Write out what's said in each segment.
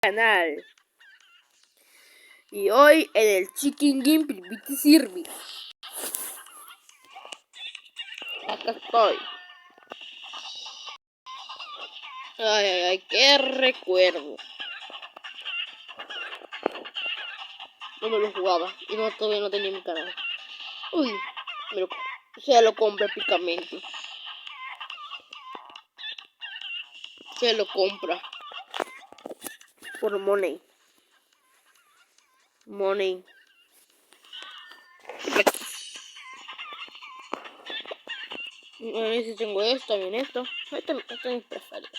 Canal. Y hoy en el Chicken Game Private Service. Acá estoy. Ay, qué recuerdo. No me lo jugaba y todavía no tenía mi canal. Uy, se lo compra épicamente. Se lo compra. Por money. Money. A ver si tengo esto, también esto. Esto es mi preferido.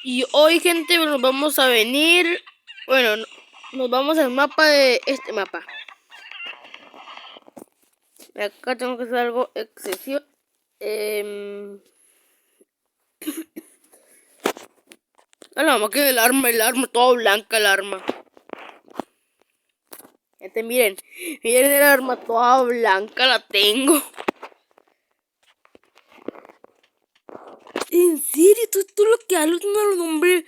Y hoy, gente, nos vamos a venir. Bueno, nos vamos al mapa de este mapa. Acá tengo que hacer algo excesivo. No, que el arma toda blanca el arma. Gente, miren el arma toda blanca la tengo. ¿En serio? ¿Tú lo que hablas no lo nombré?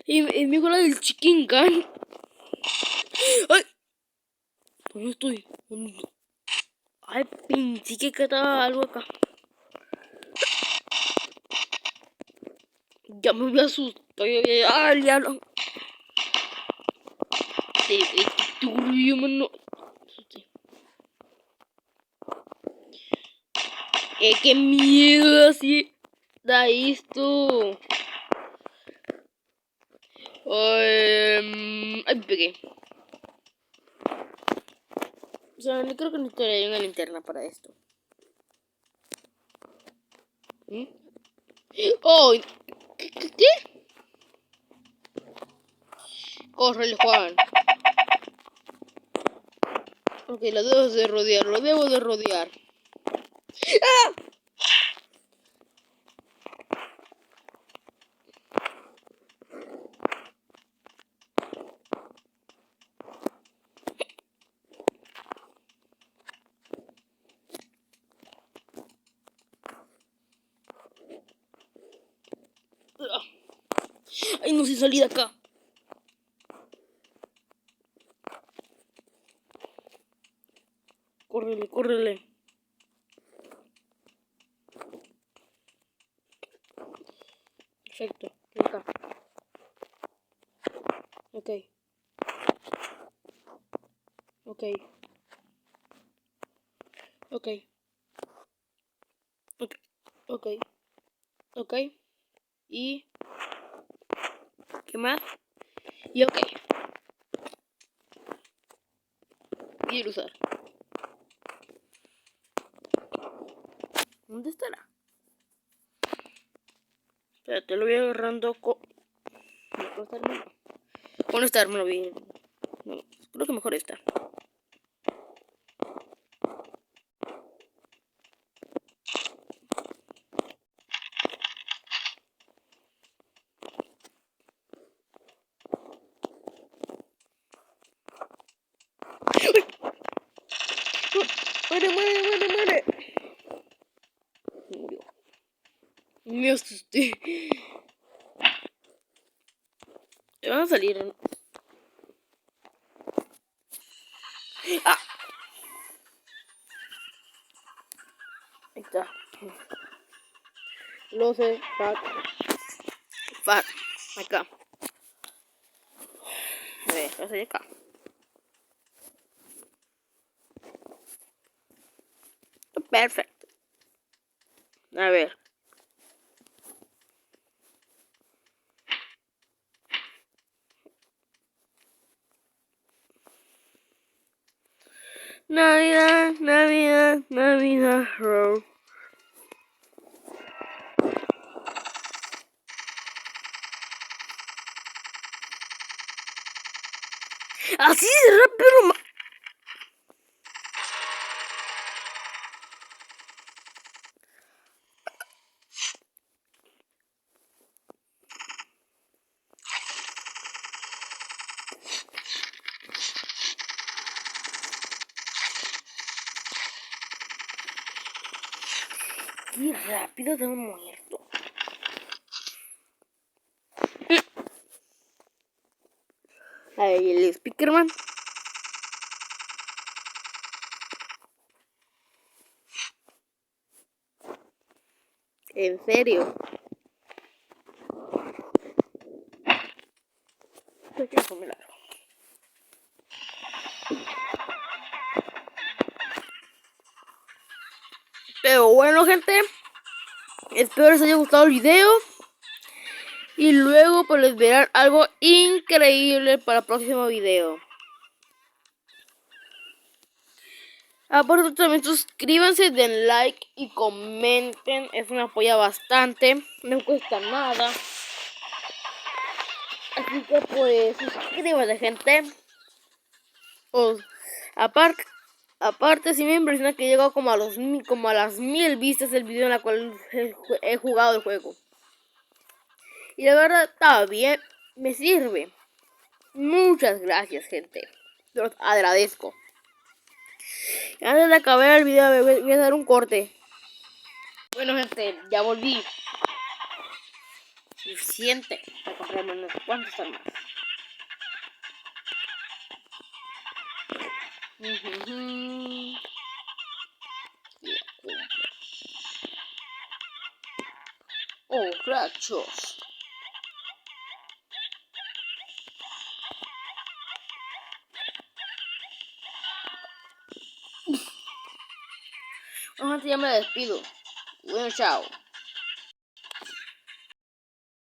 Es mi la del Chicken Gun. ¡Ay! ¿Dónde estoy? Ay, pinche que quedaba algo acá. Ya me asustó. ¡Ay, diablo! Qué turbio, mano. ¡Qué miedo así! Da esto. Ay, pegué. O sea, no creo que necesitaría una linterna para esto. ¡Oh! ¿Qué? Corre, Juan. Ok, lo debo de rodear. ¡Ah! Ay, no sé salir de acá. Córrele. Perfecto, acá. Ok. Y... ¿qué más? Y ok. Y usar. ¿Dónde estará? Espérate, lo voy agarrando con esta arma lo vi. No, creo que mejor esta. ¡Muere! Murió. Me asusté. Me van a salir. ¡Ah! Ahí está. Lo sé. Acá. A ver, voy a salir acá. Perfecto. A ver. Navidad, bro. Así de rápido. Qué rápido te he muerto. Ahí el Speakerman. En serio. Pero bueno, gente, espero les haya gustado el video. Y luego pues les verán algo increíble para el próximo video. Aparte también suscríbanse, den like y comenten. Eso me apoya bastante. No me cuesta nada. Así que pues suscríbanse, gente. Pues, aparte sí me impresiona que he llegado como a las 1000 vistas el video en la cual he jugado el juego. Y la verdad está bien, me sirve. Muchas gracias, gente. Los agradezco. Y antes de acabar el video voy a dar un corte. Bueno, gente, ya volví. Suficiente para comprarme unos cuantos armas. Oh, rachos. Bueno, gente, ya me despido. Bueno, chao.